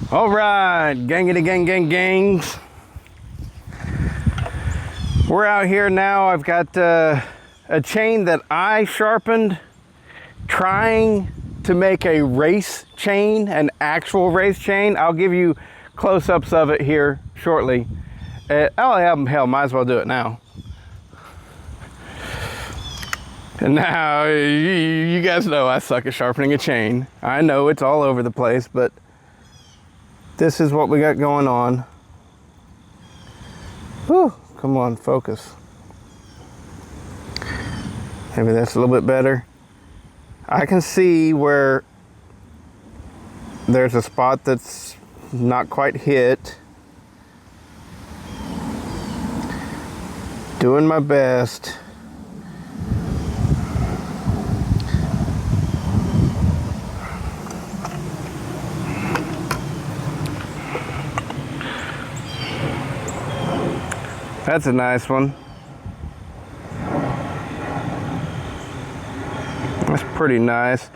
All right, gangity gangs. We're out here now. I've got a chain that I sharpened trying to make a race chain, an actual race chain. I'll give you close-ups of it here shortly. Hell, might as well do it now. And now, you guys know I suck at sharpening a chain. I know it's all over the place, but this is what we got going on. Whew, come on, focus. Maybe that's a little bit better. I can see where there's a spot that's not quite hit. Doing my best. That's a nice one. That's pretty nice.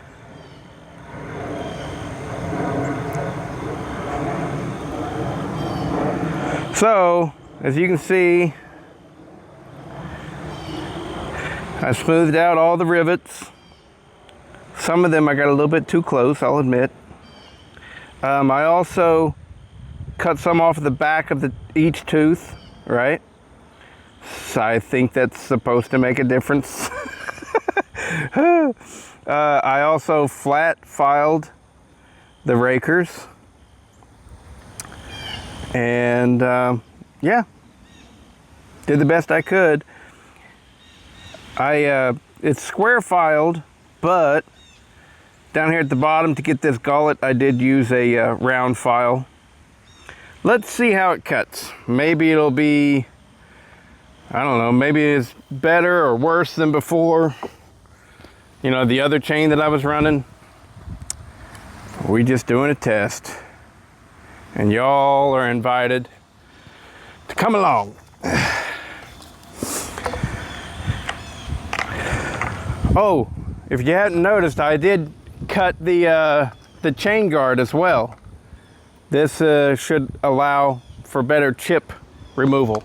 So, as you can see, I smoothed out all the rivets. Some of them I got a little bit too close, I'll admit. I also cut some off of the back of each tooth, right? So I think that's supposed to make a difference. I also flat filed the rakers. And yeah, did the best I could. It's square filed, but down here at the bottom to get this gullet, I did use a round file. Let's see how it cuts. Maybe it'll be, I don't know, maybe it's better or worse than before. You know, the other chain that I was running. We're just doing a test. And y'all are invited to come along. Oh, if you hadn't noticed, I did cut the chain guard as well. This should allow for better chip removal.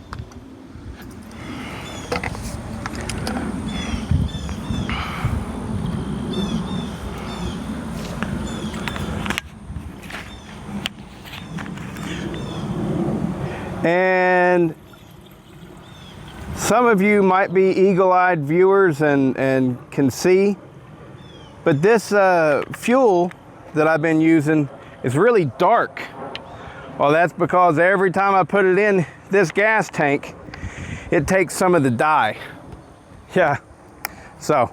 And some of you might be eagle-eyed viewers and can see, but this fuel that I've been using is really dark. Well, that's because every time I put it in this gas tank, it takes some of the dye. Yeah, so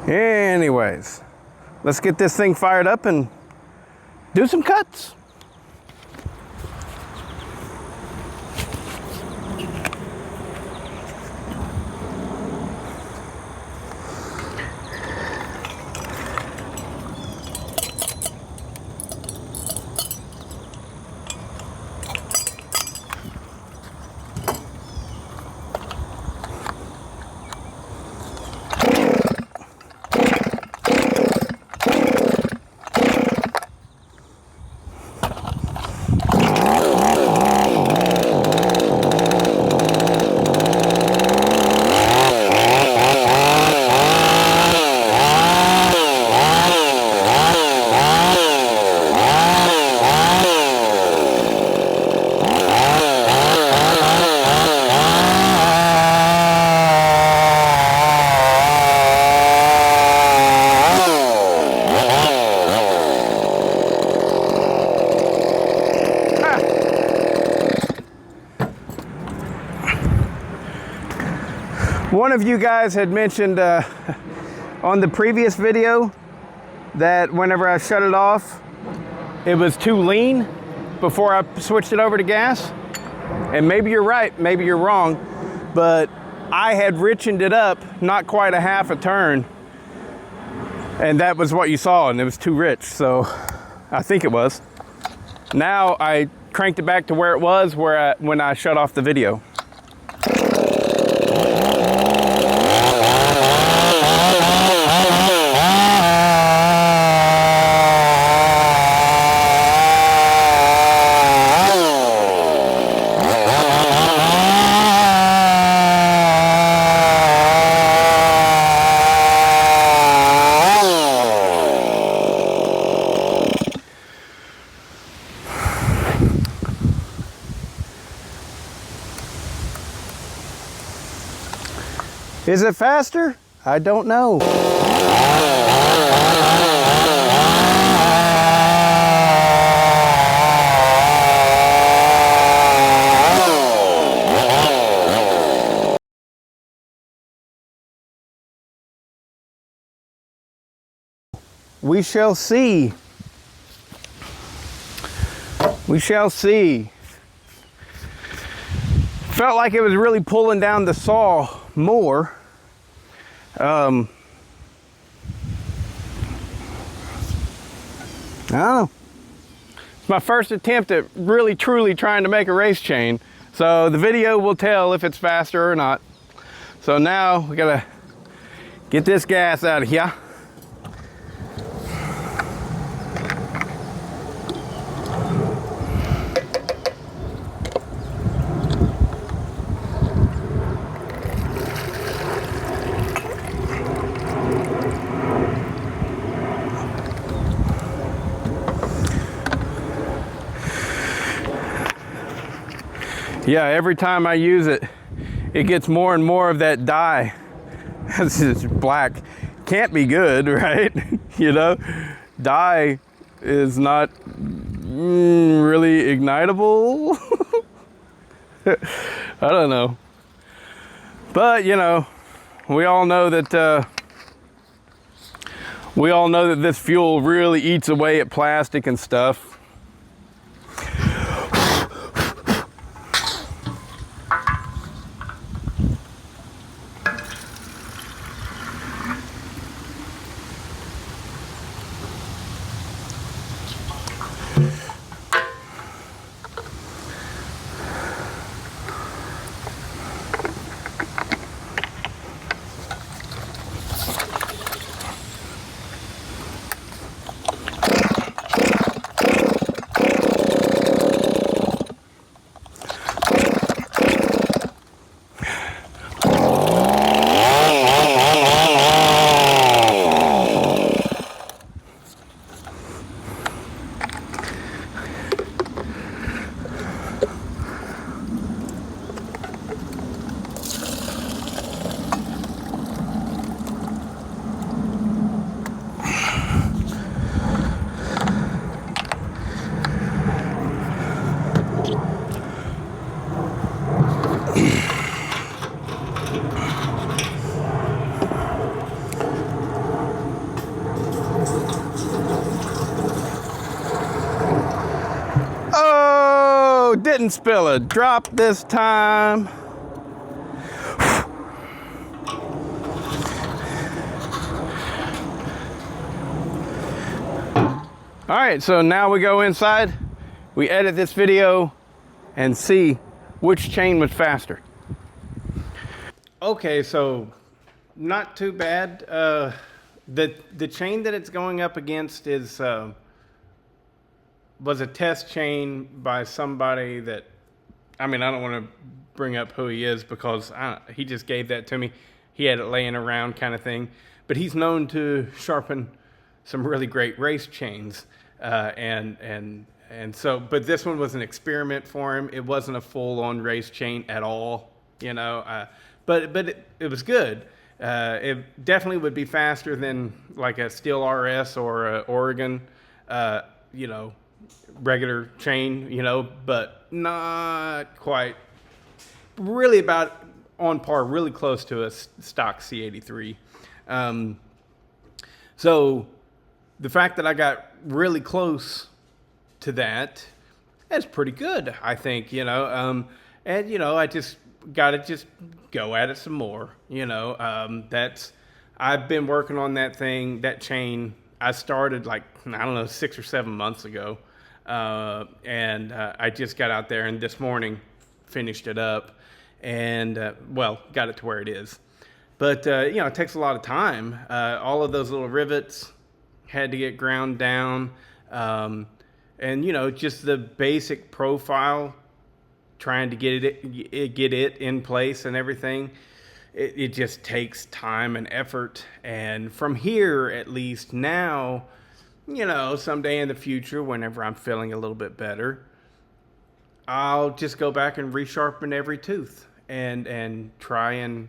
anyways, let's get this thing fired up and do some cuts. One of you guys had mentioned on the previous video that whenever I shut it off, it was too lean before I switched it over to gas. And maybe you're right, maybe you're wrong, but I had richened it up not quite a half a turn, and that was what you saw, and it was too rich, so I think it was. Now I cranked it back to where it was when I shut off the video. Is it faster? I don't know. We shall see. We shall see. Felt like it was really pulling down the saw more. I don't know. It's my first attempt at really truly trying to make a race chain. So the video will tell if it's faster or not. So now we gotta get this gas out of here. Yeah, every time I use it, it gets more and more of that dye. This is black. Can't be good, right? You know, dye is not really ignitable. I don't know. But, you know, we all know that this fuel really eats away at plastic and stuff. Didn't spill a drop this time. All right, so now we go inside, we edit this video and see which chain was faster. Okay, so not too bad. The chain that it's going up against is was a test chain by somebody that, I mean, I don't want to bring up who he is because he just gave that to me. He had it laying around kind of thing. But he's known to sharpen some really great race chains. And so, but this one was an experiment for him. It wasn't a full-on race chain at all, you know. But it was good. It definitely would be faster than like a Steel RS or a Oregon, you know, regular chain, you know, but not quite, really about on par, really close to a stock C83. So the fact that I got really close to that, that's pretty good, I think, you know. And, you know, I just got to just go at it some more, you know. I've been working on that thing, that chain. I started like, I don't know, 6 or 7 months ago. And I just got out there and this morning finished it up and, well, got it to where it is. But, you know, it takes a lot of time. All of those little rivets had to get ground down. And, you know, just the basic profile, trying to get it in place and everything. It just takes time and effort. And from here, at least now, you know, someday in the future, whenever I'm feeling a little bit better, I'll just go back and resharpen every tooth and try and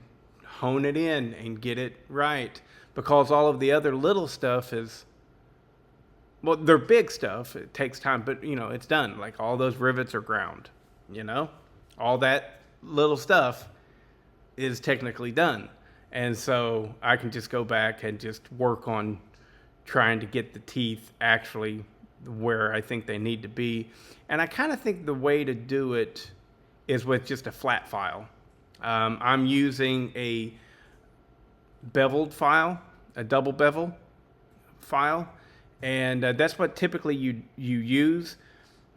hone it in and get it right, because all of the other little stuff is, well, they're big stuff. It takes time, but it's done. Like all those rivets are ground, all that little stuff is technically done. And so I can just go back and just work on trying to get the teeth actually where I think they need to be. And I kind of think the way to do it is with just a flat file. I'm using a beveled file, a double bevel file, and that's what typically you use.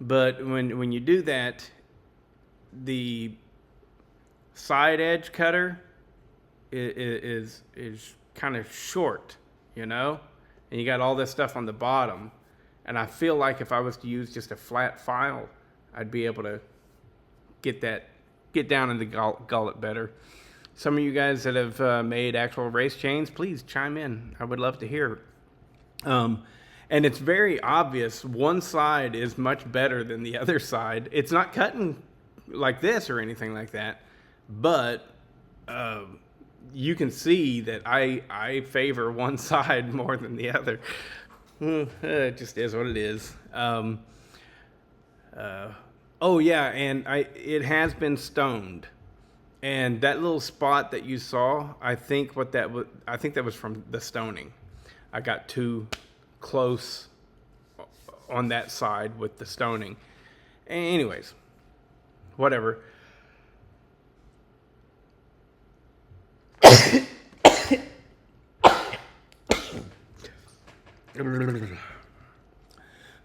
But when you do that, the side edge cutter is kind of short, and you got all this stuff on the bottom. And I feel like if I was to use just a flat file, I'd be able to get down in the gullet better. Some of you guys that have made actual race chains, please chime in. I would love to hear. And it's very obvious one side is much better than the other side. It's not cutting like this or anything like that, but you can see that I favor one side more than the other. It just is what it is. Oh yeah, and it has been stoned, and that little spot that you saw, I think that was from the stoning. I got too close on that side with the stoning. Anyways, whatever.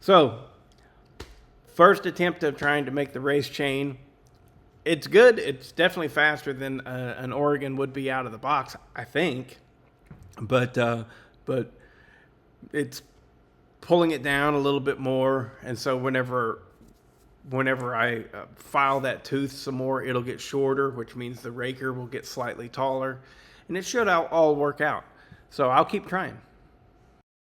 So, first attempt of trying to make the race chain. It's good. It's definitely faster than an Oregon would be out of the box, I think. But it's pulling it down a little bit more, and so whenever I file that tooth some more, it'll get shorter, which means the raker will get slightly taller, and it should all work out. So I'll keep trying.